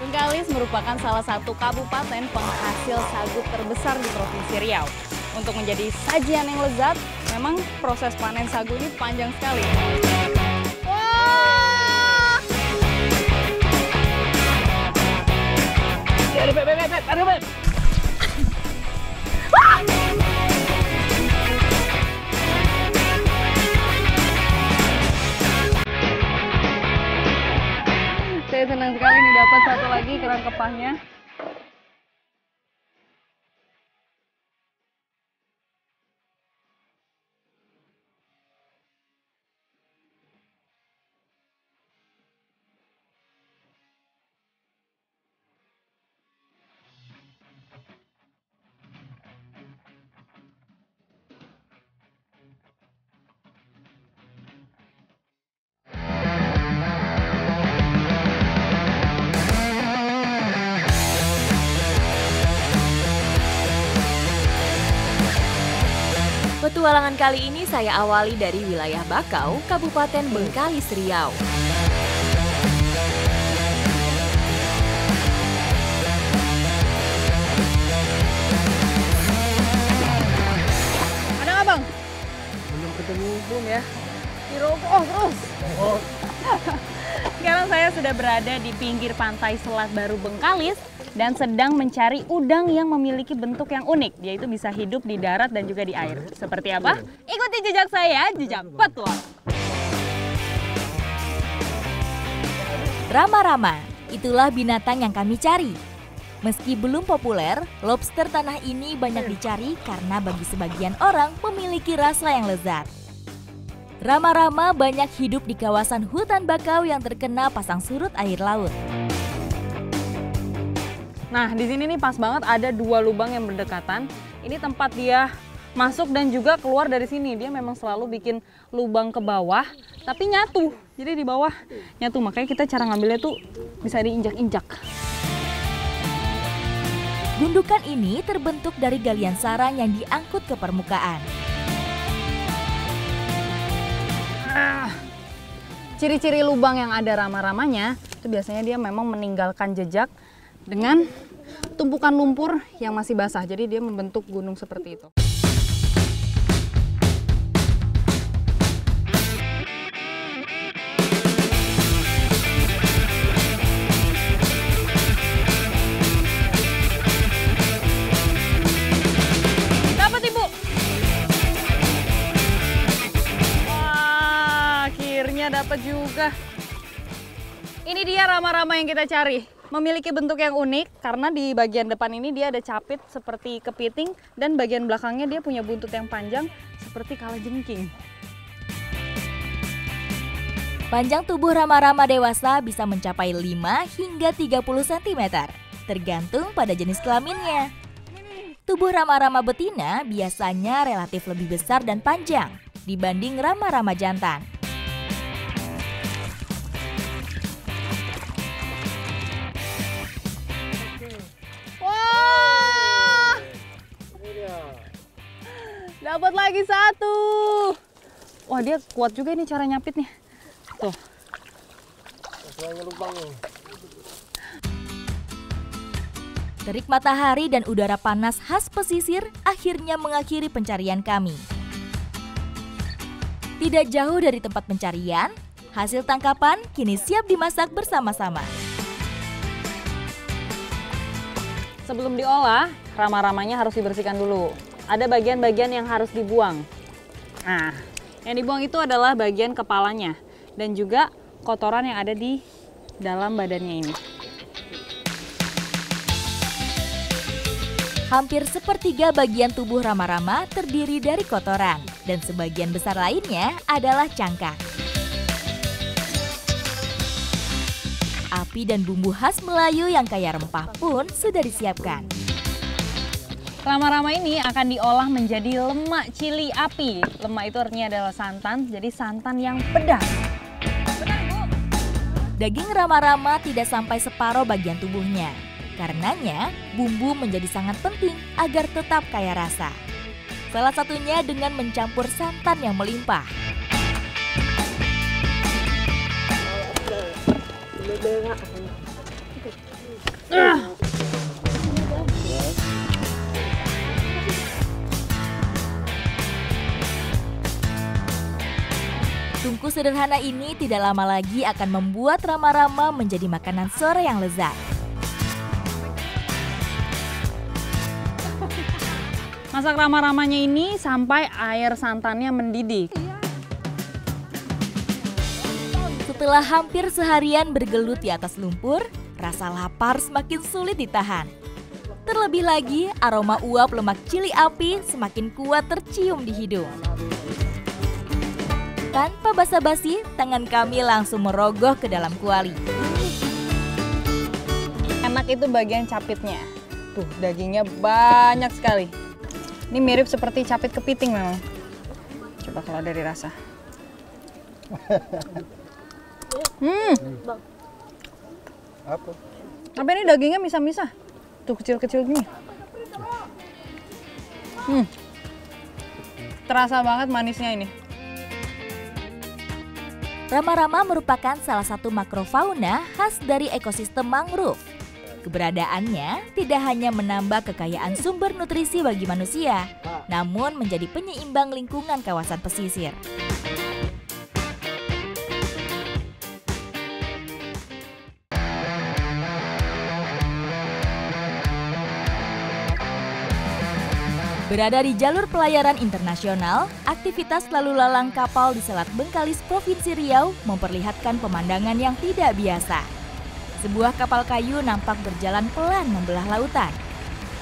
Bengkalis merupakan salah satu kabupaten penghasil sagu terbesar di Provinsi Riau. Untuk menjadi sajian yang lezat, memang proses panen sagu ini panjang sekali. Wah! Aduh, Beb, aduh, Beb. Saya senang sekali nih dapat satu lagi kerang kepahnya. Petualangan kali ini saya awali dari wilayah Bakau, Kabupaten Bengkalis, Riau. Ada nggak, Bang? Belum ketemu. Belum ya? Oh, terus. Oh. Sekarang saya sudah berada di pinggir pantai Selat Baru Bengkalis dan sedang mencari udang yang memiliki bentuk yang unik, yaitu bisa hidup di darat dan juga di air. Seperti apa? Ikuti jejak saya, jejak petualang. Rama-rama, itulah binatang yang kami cari. Meski belum populer, lobster tanah ini banyak dicari karena bagi sebagian orang memiliki rasa yang lezat. Rama-rama banyak hidup di kawasan hutan bakau yang terkena pasang surut air laut. Nah, di sini nih pas banget ada dua lubang yang berdekatan. Ini tempat dia masuk dan juga keluar dari sini. Dia memang selalu bikin lubang ke bawah, tapi nyatu. Jadi di bawah nyatu, makanya kita cara ngambilnya tuh bisa diinjak-injak. Gundukan ini terbentuk dari galian sarang yang diangkut ke permukaan. Ciri-ciri lubang yang ada rama-ramanya itu biasanya dia memang meninggalkan jejak dengan tumpukan lumpur yang masih basah. Jadi dia membentuk gunung seperti itu. Dapat, Ibu. Wah, akhirnya dapat juga. Ini dia rama-rama yang kita cari. Memiliki bentuk yang unik karena di bagian depan ini dia ada capit seperti kepiting dan bagian belakangnya dia punya buntut yang panjang seperti kalajengking. Panjang tubuh rama-rama dewasa bisa mencapai 5 hingga 30 cm, tergantung pada jenis kelaminnya. Tubuh rama-rama betina biasanya relatif lebih besar dan panjang dibanding rama-rama jantan. Dapat lagi satu. Wah, dia kuat juga ini cara nyapitnya. Tuh. Terik matahari dan udara panas khas pesisir akhirnya mengakhiri pencarian kami. Tidak jauh dari tempat pencarian, hasil tangkapan kini siap dimasak bersama-sama. Sebelum diolah, rama-ramanya harus dibersihkan dulu. Ada bagian-bagian yang harus dibuang. Nah, yang dibuang itu adalah bagian kepalanya dan juga kotoran yang ada di dalam badannya ini. Hampir sepertiga bagian tubuh rama-rama terdiri dari kotoran dan sebagian besar lainnya adalah cangkang. Api dan bumbu khas Melayu yang kaya rempah pun sudah disiapkan. Rama-rama ini akan diolah menjadi lemak cili api. Lemak itu artinya adalah santan, jadi santan yang pedas. Benar, Bu. Daging rama-rama tidak sampai separuh bagian tubuhnya. Karenanya, bumbu menjadi sangat penting agar tetap kaya rasa. Salah satunya dengan mencampur santan yang melimpah. Tungku sederhana ini tidak lama lagi akan membuat Rama-Rama menjadi makanan sore yang lezat. Masak Rama-Ramanya ini sampai air santannya mendidih. Setelah hampir seharian bergelut di atas lumpur, rasa lapar semakin sulit ditahan. Terlebih lagi, aroma uap lemak cili api semakin kuat tercium di hidung. Tanpa basa-basi, tangan kami langsung merogoh ke dalam kuali. Enak itu bagian capitnya. Tuh, dagingnya banyak sekali. Ini mirip seperti capit kepiting memang. Coba kalau dari rasa. Apa? Tapi ini dagingnya misah-misah. Tuh kecil-kecil gini. Terasa banget manisnya ini. Rama-Rama merupakan salah satu makrofauna khas dari ekosistem mangrove. Keberadaannya tidak hanya menambah kekayaan sumber nutrisi bagi manusia, namun menjadi penyeimbang lingkungan kawasan pesisir. Berada di jalur pelayaran internasional, aktivitas lalu lalang kapal di Selat Bengkalis, Provinsi Riau memperlihatkan pemandangan yang tidak biasa. Sebuah kapal kayu nampak berjalan pelan membelah lautan.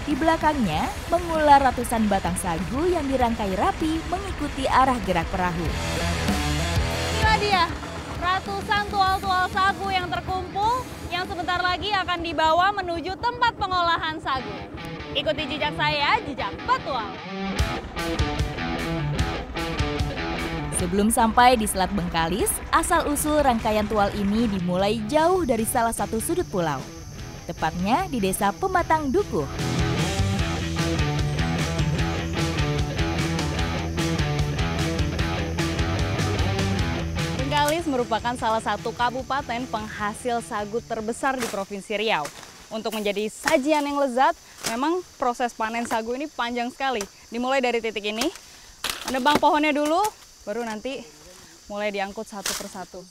Di belakangnya, mengular ratusan batang sagu yang dirangkai rapi mengikuti arah gerak perahu. Inilah dia, ratusan tual-tual sagu yang terkumpul yang sebentar lagi akan dibawa menuju tempat pengolahan sagu. Ikuti jejak saya, jejak petual. Sebelum sampai di Selat Bengkalis, asal-usul rangkaian tual ini dimulai jauh dari salah satu sudut pulau. Tepatnya di Desa Pematang Dukuh. Bengkalis merupakan salah satu kabupaten penghasil sagu terbesar di Provinsi Riau. Untuk menjadi sajian yang lezat, memang proses panen sagu ini panjang sekali. Dimulai dari titik ini, menebang pohonnya dulu, baru nanti mulai diangkut satu persatu.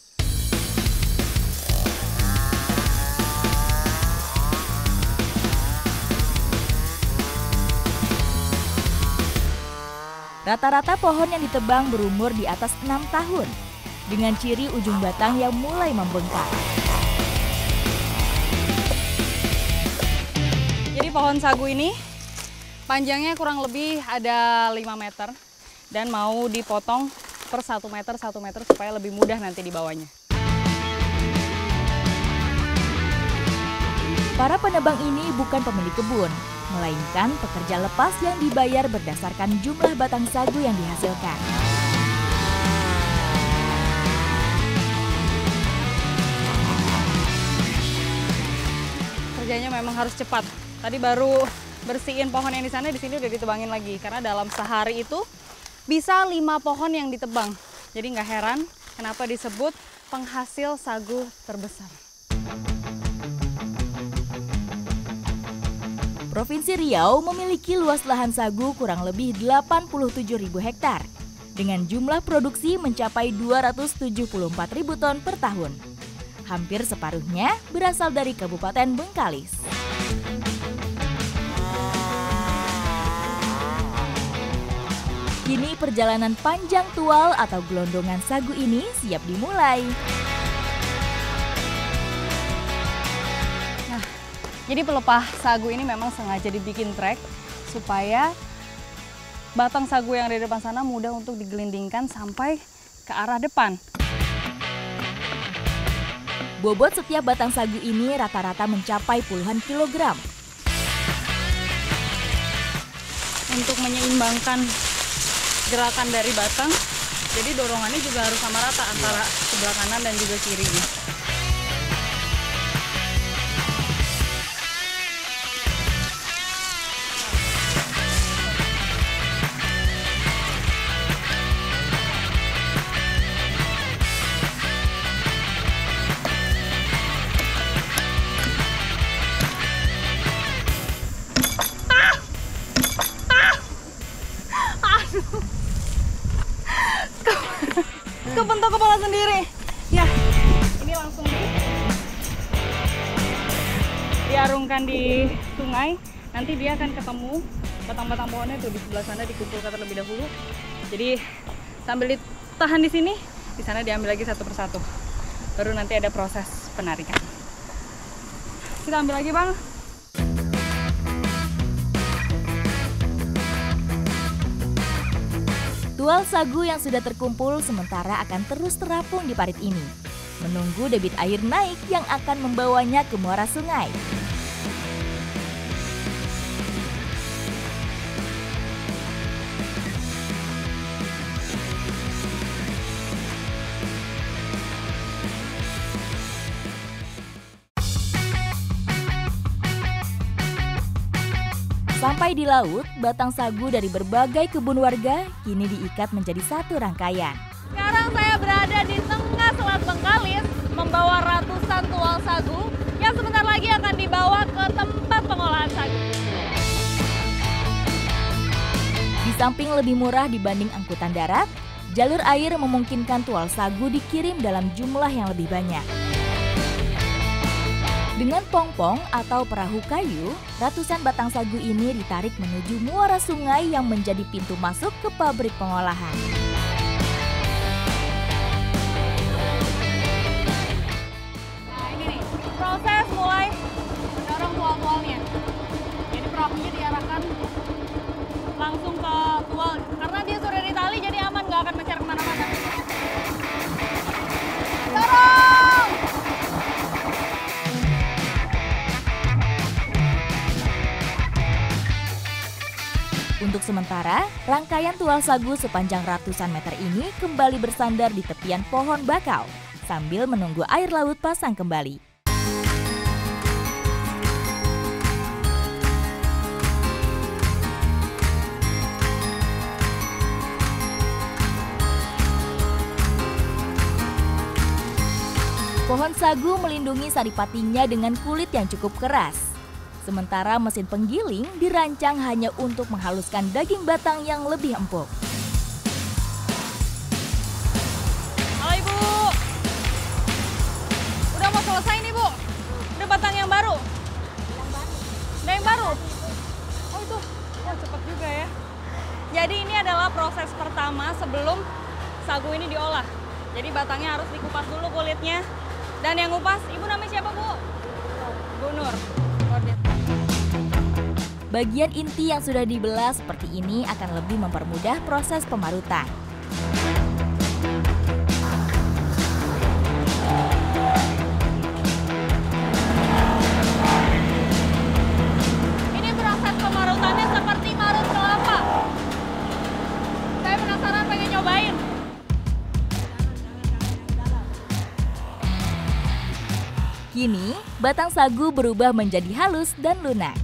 Rata-rata pohon yang ditebang berumur di atas 6 tahun, dengan ciri ujung batang yang mulai membengkak. Jadi pohon sagu ini panjangnya kurang lebih ada 5 meter dan mau dipotong per 1 meter supaya lebih mudah nanti dibawanya. Para penebang ini bukan pemilik kebun, melainkan pekerja lepas yang dibayar berdasarkan jumlah batang sagu yang dihasilkan. Kerjanya memang harus cepat. Tadi baru bersihin pohon yang di sana, di sini udah ditebangin lagi. Karena dalam sehari itu bisa 5 pohon yang ditebang. Jadi nggak heran kenapa disebut penghasil sagu terbesar. Provinsi Riau memiliki luas lahan sagu kurang lebih 87.000 hektar. Dengan jumlah produksi mencapai 274.000 ton per tahun. Hampir separuhnya berasal dari Kabupaten Bengkalis. Kini perjalanan panjang tual atau gelondongan sagu ini siap dimulai. Nah, jadi pelepah sagu ini memang sengaja dibikin trek supaya batang sagu yang ada di depan sana mudah untuk digelindingkan sampai ke arah depan. Bobot setiap batang sagu ini rata-rata mencapai puluhan kilogram. Untuk menyeimbangkan gerakan dari batang, jadi dorongannya juga harus sama rata antara sebelah kanan dan juga kirinya. lihat sendiri. Ya, ini langsung diarungkan di sungai. Nanti dia akan ketemu batang-batang pohonnya tuh di sebelah sana, dikumpulkan terlebih dahulu. Jadi sambil ditahan di sini, di sana diambil lagi satu persatu. Baru nanti ada proses penarikan. Kita ambil lagi, Bang. Tual sagu yang sudah terkumpul sementara akan terus terapung di parit ini, menunggu debit air naik yang akan membawanya ke muara sungai. Sampai di laut, batang sagu dari berbagai kebun warga kini diikat menjadi satu rangkaian. Sekarang saya berada di tengah Selat Bengkalis membawa ratusan tual sagu yang sebentar lagi akan dibawa ke tempat pengolahan sagu. Di samping lebih murah dibanding angkutan darat, jalur air memungkinkan tual sagu dikirim dalam jumlah yang lebih banyak. Dengan pongpong atau perahu kayu, ratusan batang sagu ini ditarik menuju muara sungai yang menjadi pintu masuk ke pabrik pengolahan. Nah ini nih, proses mulai mendorong tual-tualnya. Jadi perahunya diarahkan langsung ke tual. Karena dia sudah ditali jadi aman, nggak akan mencar kemana-mana. Dorong! Untuk sementara, rangkaian tual sagu sepanjang ratusan meter ini kembali bersandar di tepian pohon bakau sambil menunggu air laut pasang kembali. Pohon sagu melindungi saripatinya dengan kulit yang cukup keras. Sementara mesin penggiling dirancang hanya untuk menghaluskan daging batang yang lebih empuk. Halo Ibu, udah mau selesai nih Bu? Udah batang yang baru? Udah yang baru? Oh itu, oh cepet juga ya. Jadi ini adalah proses pertama sebelum sagu ini diolah. Jadi batangnya harus dikupas dulu kulitnya. Dan yang ngupas, Ibu namanya siapa Bu? Bu Nur. Bagian inti yang sudah dibelah seperti ini akan lebih mempermudah proses pemarutan. Ini proses pemarutannya seperti marut kelapa. Saya penasaran pengen nyobain. Kini, batang sagu berubah menjadi halus dan lunak.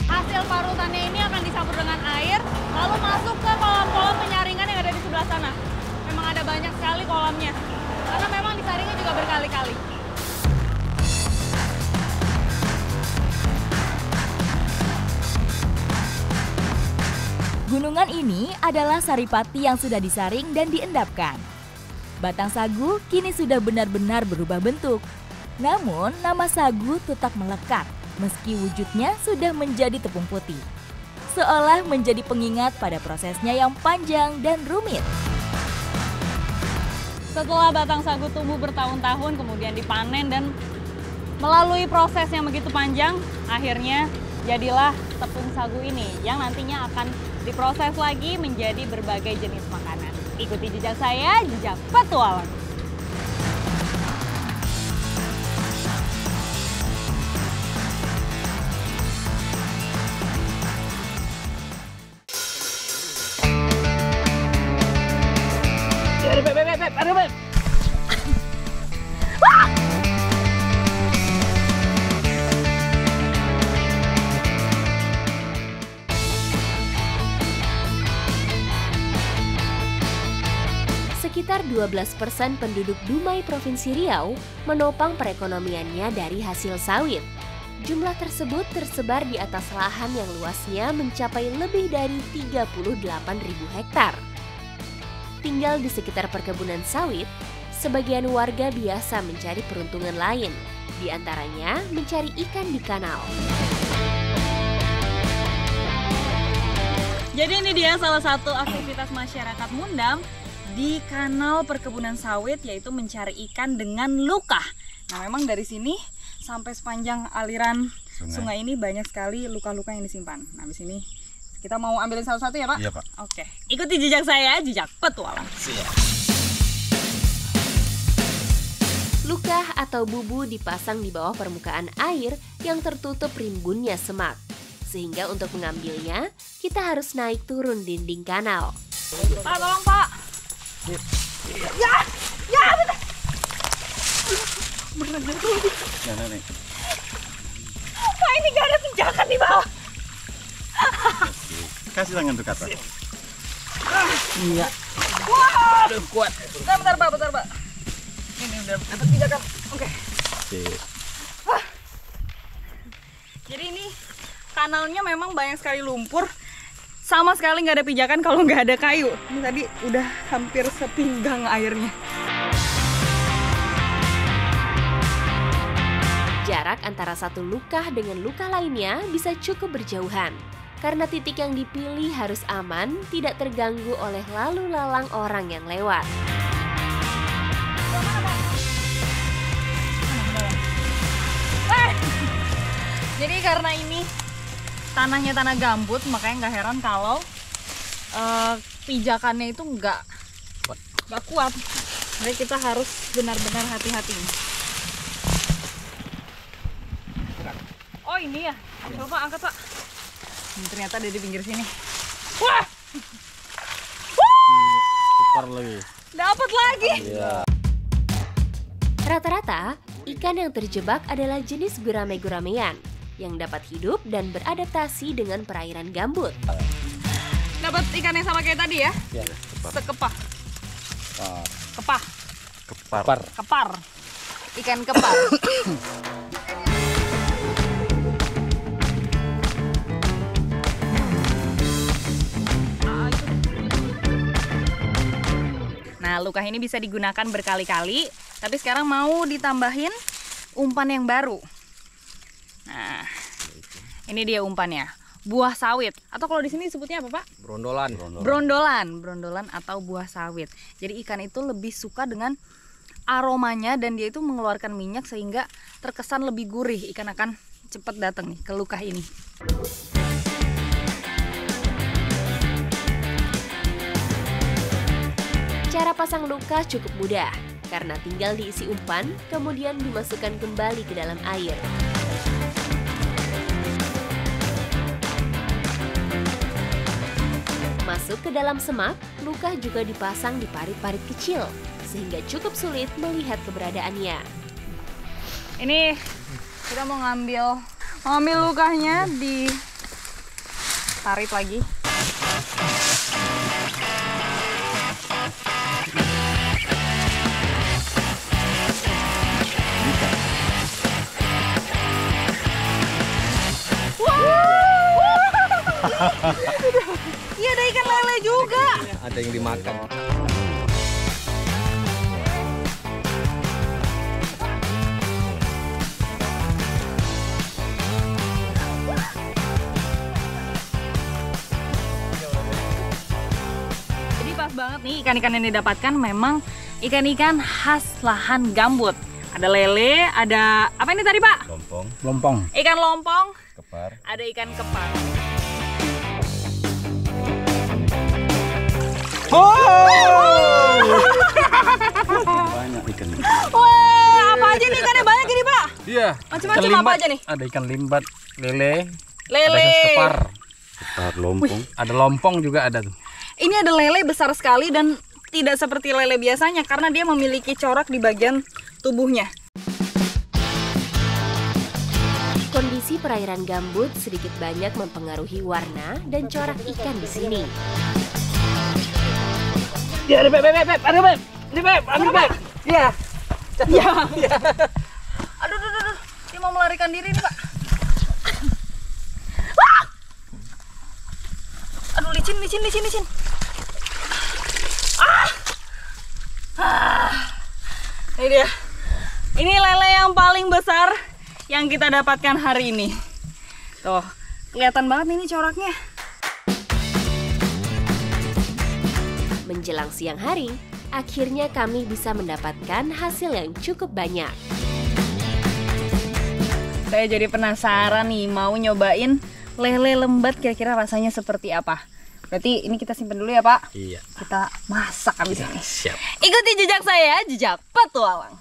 Hasil parutannya ini akan dicampur dengan air, lalu masuk ke kolam-kolam penyaringan yang ada di sebelah sana. Memang ada banyak sekali kolamnya, karena memang disaringnya juga berkali-kali. Gunungan ini adalah saripati yang sudah disaring dan diendapkan. Batang sagu kini sudah benar-benar berubah bentuk. Namun, nama sagu tetap melekat meski wujudnya sudah menjadi tepung putih. Seolah menjadi pengingat pada prosesnya yang panjang dan rumit. Setelah batang sagu tumbuh bertahun-tahun, kemudian dipanen dan melalui proses yang begitu panjang, akhirnya jadilah tepung sagu ini yang nantinya akan diproses lagi menjadi berbagai jenis makanan. Ikuti jejak saya, jejak petualang. Beb. Sekitar 12% penduduk Dumai Provinsi Riau menopang perekonomiannya dari hasil sawit. Jumlah tersebut tersebar di atas lahan yang luasnya mencapai lebih dari 38.000 hektar. tinggal di sekitar perkebunan sawit, sebagian warga biasa mencari peruntungan lain, di antaranya mencari ikan di kanal. Jadi ini dia salah satu aktivitas masyarakat Mundam di kanal perkebunan sawit, yaitu mencari ikan dengan lukah. Nah, memang dari sini sampai sepanjang aliran sungai ini banyak sekali luka-luka yang disimpan. Nah, di sini kita mau ambilin satu-satu ya, Pak? Iya, Pak. Oke, ikuti jejak saya, jejak petualang. Siap. Lukah atau bubu dipasang di bawah permukaan air yang tertutup rimbunnya semak. Sehingga untuk mengambilnya, kita harus naik turun dinding kanal. Pak, tolong, Pak. Ya, bener. Beneran jatuh. Ya, Nenek. Pak, ini gak ada pijakan di bawah. Kasih tangan tuh kata. Iya. Wah, aduh kuat. Bentar, Pak. Ini udah dapat pijakan. Oke. Sip. Jadi ini kanalnya memang banyak sekali lumpur. Sama sekali nggak ada pijakan kalau nggak ada kayu. Ini tadi udah hampir sepinggang airnya. Jarak antara satu lukah dengan lukah lainnya bisa cukup berjauhan. Karena titik yang dipilih harus aman, tidak terganggu oleh lalu lalang orang yang lewat. Jadi karena ini tanahnya tanah gambut, makanya nggak heran kalau pijakannya itu nggak kuat. Jadi kita harus benar-benar hati-hati. Oh ini ya, coba angkat Pak. Ini ternyata ada di pinggir sini. Wah, Kepar lagi. dapat lagi. Iya. Rata-rata, ikan yang terjebak adalah jenis gurame-guramean yang dapat hidup dan beradaptasi dengan perairan gambut. Dapat ikan yang sama kayak tadi ya? Ya, Sekepah. kepar. Kepah. Kepar. Kepar. Ikan kepar. Nah, lukah ini bisa digunakan berkali-kali, tapi sekarang mau ditambahin umpan yang baru. Nah, ini dia umpannya. Buah sawit, atau kalau di sini disebutnya apa, Pak? Brondolan atau buah sawit. Jadi ikan itu lebih suka dengan aromanya dan dia itu mengeluarkan minyak sehingga terkesan lebih gurih. Ikan akan cepat datang nih ke lukah ini. Cara pasang lukah cukup mudah, karena tinggal diisi umpan, kemudian dimasukkan kembali ke dalam air. Masuk ke dalam semak, lukah juga dipasang di parit-parit kecil, sehingga cukup sulit melihat keberadaannya. Ini kita mau ngambil lukahnya di tarik lagi. Iya, ada ikan lele juga. Ada yang dimakan. Jadi pas banget nih ikan-ikan yang didapatkan memang ikan-ikan khas lahan gambut. Ada lele, ada apa ini tadi, Pak? Lompong. Ikan lompong, Kepar. ada ikan kepar. Banyak ikan. Wah, apa aja nih ikannya banyak ini, Pak? Iya. Macam-macam apa aja nih? Ada ikan limbat, lele, Lele. ada kepar, Kepar, lompong. ada lompong juga ada tuh. Ini ada lele besar sekali dan tidak seperti lele biasanya karena dia memiliki corak di bagian tubuhnya. Kondisi perairan gambut sedikit banyak mempengaruhi warna dan corak ikan di sini. Ya, ada beb, ada beb. Ini beb, ambil beb. Iya. Ya. Aduh, dia mau melarikan diri nih, Pak. Wah! Aduh, licin. Ah! Ini dia. Ini lele yang paling besar yang kita dapatkan hari ini. Tuh, kelihatan banget nih ini coraknya. Menjelang siang hari, akhirnya kami bisa mendapatkan hasil yang cukup banyak. Saya jadi penasaran nih, mau nyobain lele lembat kira-kira rasanya seperti apa. Berarti ini kita simpen dulu ya Pak? Iya. Kita masak abis ini. Siap. Ikuti jejak saya, jejak petualang.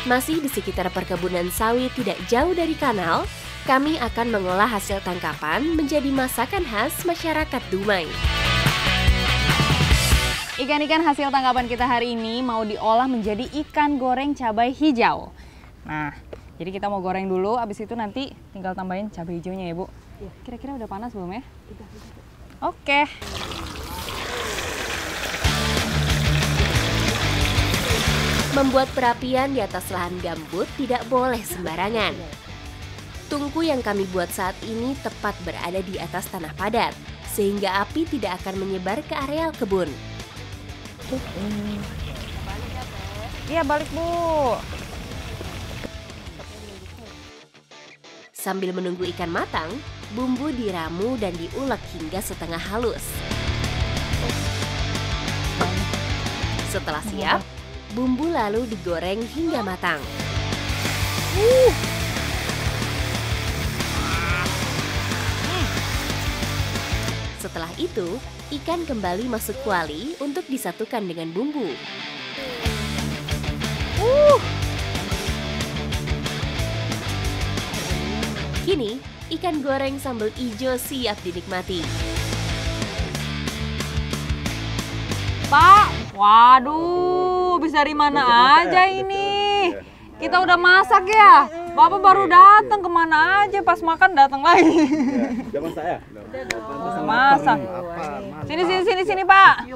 Masih di sekitar perkebunan sawit tidak jauh dari kanal, kami akan mengolah hasil tangkapan menjadi masakan khas masyarakat Dumai. Ikan-ikan hasil tangkapan kita hari ini mau diolah menjadi ikan goreng cabai hijau. Nah, jadi kita mau goreng dulu, abis itu nanti tinggal tambahin cabai hijaunya ya Bu. Kira-kira udah panas belum ya? Oke. Membuat perapian di atas lahan gambut tidak boleh sembarangan. Tungku yang kami buat saat ini tepat berada di atas tanah padat, sehingga api tidak akan menyebar ke areal kebun. Iya balik Bu. Sambil menunggu ikan matang, bumbu diramu dan diulek hingga setengah halus. Setelah siap, bumbu lalu digoreng hingga matang. Setelah itu, ikan kembali masuk kuali untuk disatukan dengan bumbu. Kini, ikan goreng sambal ijo siap dinikmati. Pak, waduh, bisa dari mana aja ini? Kita udah masak ya? Bapak baru datang, kemana aja? Pas makan datang lagi. Zaman saya. Masak. Sini Pak.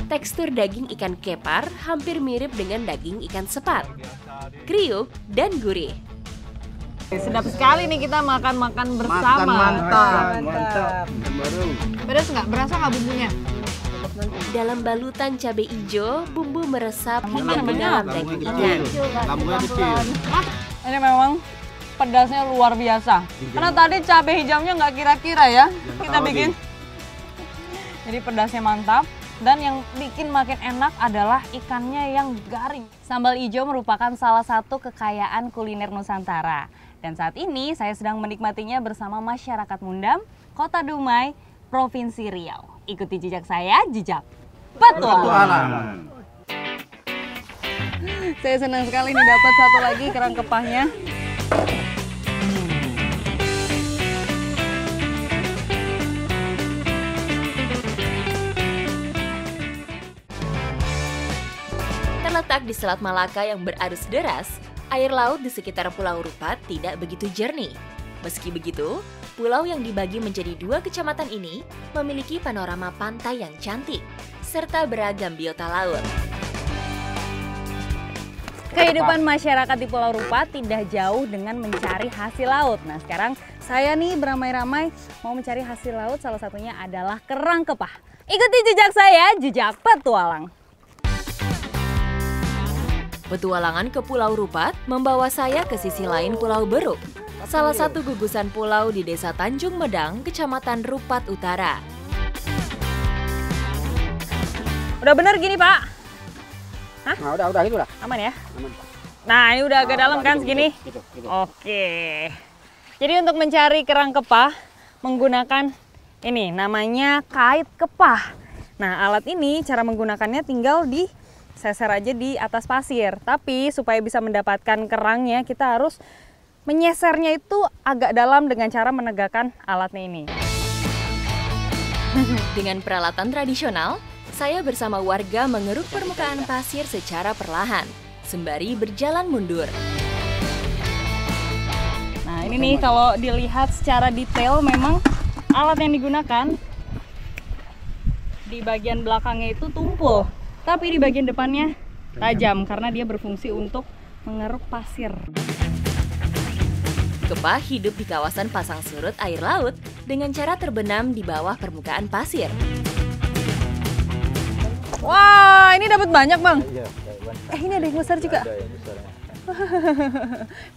Tekstur daging ikan kepar hampir mirip dengan daging ikan sepat. Kriuk dan gurih. Sedap sekali nih kita makan-makan bersama. Mantap. Pedas nggak? Berasa nggak bumbunya? Dalam balutan cabai ijo, bumbu meresap hingga ke dalam daging ikan. Lambungnya kecil. Ini memang pedasnya luar biasa. Karena tadi cabai hijaunya nggak kira-kira ya. Kita bikin. Jadi pedasnya mantap. Dan yang bikin makin enak adalah ikannya yang garing. Sambal ijo merupakan salah satu kekayaan kuliner Nusantara. Dan saat ini saya sedang menikmatinya bersama masyarakat Mundam, Kota Dumai, Provinsi Riau. Ikuti jejak saya, jejak petualang. Saya senang sekali nih dapat satu lagi kerang kepahnya. Terletak di Selat Malaka yang berarus deras, air laut di sekitar Pulau Rupat tidak begitu jernih. Meski begitu, pulau yang dibagi menjadi 2 kecamatan ini memiliki panorama pantai yang cantik, serta beragam biota laut. Kehidupan masyarakat di Pulau Rupat tidak jauh dengan mencari hasil laut. Nah sekarang saya nih beramai-ramai mau mencari hasil laut, salah satunya adalah kerang kepah. Ikuti jejak saya, jejak petualang. Petualangan ke Pulau Rupat membawa saya ke sisi lain Pulau Beruk, salah satu gugusan pulau di Desa Tanjung Medang, Kecamatan Rupat Utara. Udah bener gini Pak? Hah? Nah, udah gitu lah. Aman ya? Aman, Pak. Nah ini udah agak dalam kan Gitu, segini? gitu. Oke. Jadi untuk mencari kerang kepah menggunakan ini namanya kait kepah. Nah alat ini cara menggunakannya tinggal diseser aja di atas pasir. Tapi supaya bisa mendapatkan kerangnya kita harus menyesernya itu agak dalam dengan cara menegakkan alatnya ini. Dengan peralatan tradisional, saya bersama warga mengeruk permukaan pasir secara perlahan, sembari berjalan mundur. Nah ini nih kalau dilihat secara detail memang alat yang digunakan di bagian belakangnya itu tumpul, tapi di bagian depannya tajam karena dia berfungsi untuk mengeruk pasir. Kepah hidup di kawasan pasang surut air laut dengan cara terbenam di bawah permukaan pasir. Wah, ini dapat banyak, Bang. Iya, Ini ada yang besar juga. ada yang besar.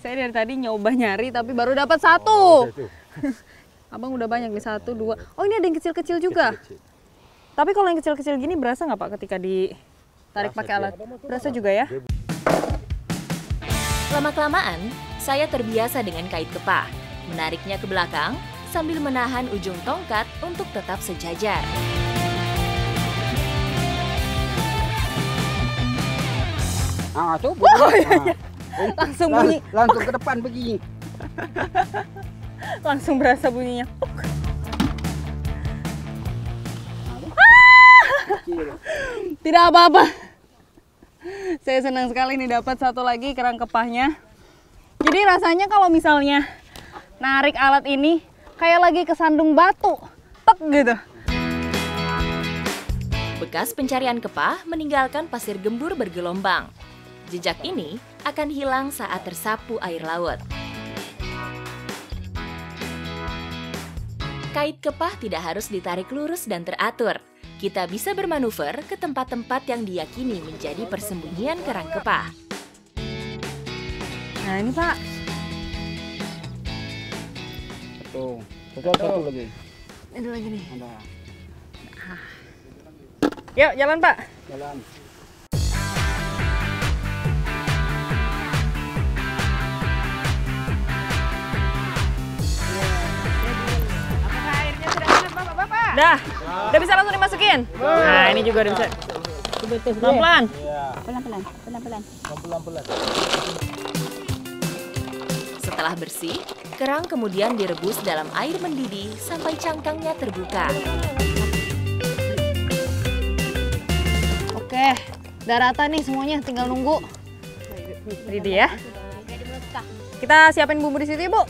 Saya dari tadi nyoba nyari tapi baru dapat satu. Abang udah banyak nih, 1, 2. Oh, ini ada yang kecil-kecil juga. Kecil-kecil. Tapi kalau yang kecil-kecil gini berasa nggak Pak ketika ditarik pakai alat? Berasa juga ya? Lama-kelamaan, saya terbiasa dengan kait kepah, menariknya ke belakang sambil menahan ujung tongkat untuk tetap sejajar. Ah, coba. Langsung bunyi, Langsung ke depan begini. langsung berasa bunyinya. Tidak apa-apa. Saya senang sekali nih dapat satu lagi kerang kepahnya. Jadi rasanya kalau misalnya narik alat ini kayak lagi kesandung batu, tek gitu. Bekas pencarian kepah meninggalkan pasir gembur bergelombang. Jejak ini akan hilang saat tersapu air laut. Kait kepah tidak harus ditarik lurus dan teratur. Kita bisa bermanuver ke tempat-tempat yang diyakini menjadi persembunyian kerang kepah. Nah ini Pak. Tuh, satu lagi. Ini lagi nih. Ada. Yuk jalan Pak. Jalan. Apakah airnya sudah panas Bapak-bapak? Udah bisa langsung dimasukin? Nah ini juga udah bisa. Pelan-pelan. Pelan-pelan. Setelah bersih, kerang kemudian direbus dalam air mendidih sampai cangkangnya terbuka. Oke, udah rata nih semuanya, tinggal nunggu. Ready ya? Kita siapin bumbu di situ, Ibu.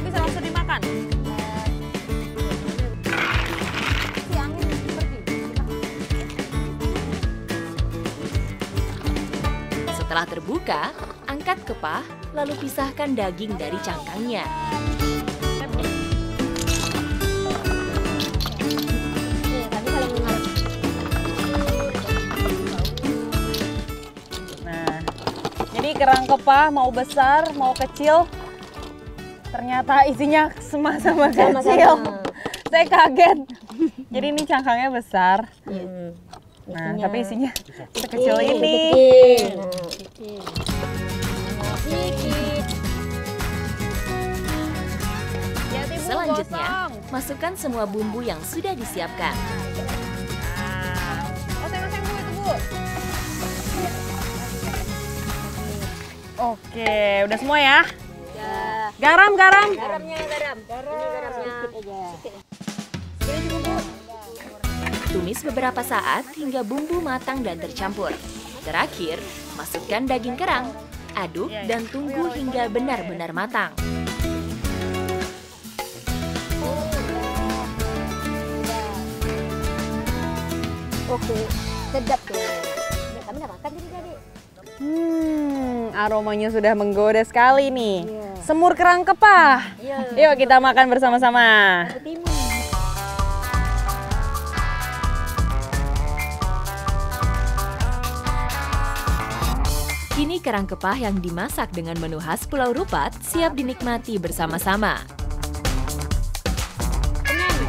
Bisa langsung dimakan. Setelah terbuka, angkat kepah, lalu pisahkan daging dari cangkangnya. Nah, jadi kerang kepah mau besar, mau kecil, ternyata isinya sama-sama kecil. Saya kaget. Jadi ini cangkangnya besar. Nah, tapi isinya sekecil ini. Selanjutnya, masukkan semua bumbu yang sudah disiapkan. Oseng-oseng Bu, itu Bu. Oke, udah semua ya? Garam. Tumis beberapa saat hingga bumbu matang dan tercampur. Terakhir, masukkan daging kerang. Aduk dan tunggu hingga benar-benar matang. Oke, sedap tuh. Kami udah makan jadi. Aromanya sudah menggoda sekali nih. Semur kerang kepah. Yuk kita makan bersama-sama. Kini kerang kepah yang dimasak dengan menu khas Pulau Rupat siap dinikmati bersama-sama.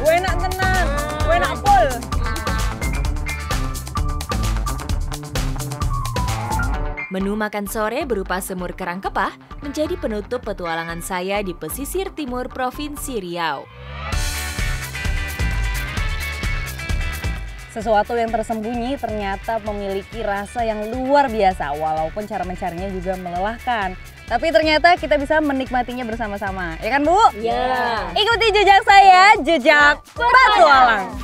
Enak tenan, enak pol. Menu makan sore berupa semur kerang kepah menjadi penutup petualangan saya di pesisir timur Provinsi Riau. Sesuatu yang tersembunyi ternyata memiliki rasa yang luar biasa, walaupun cara mencarinya juga melelahkan. Tapi ternyata kita bisa menikmatinya bersama-sama, ya kan Bu? Iya. Ikuti jejak saya, jejak petualang.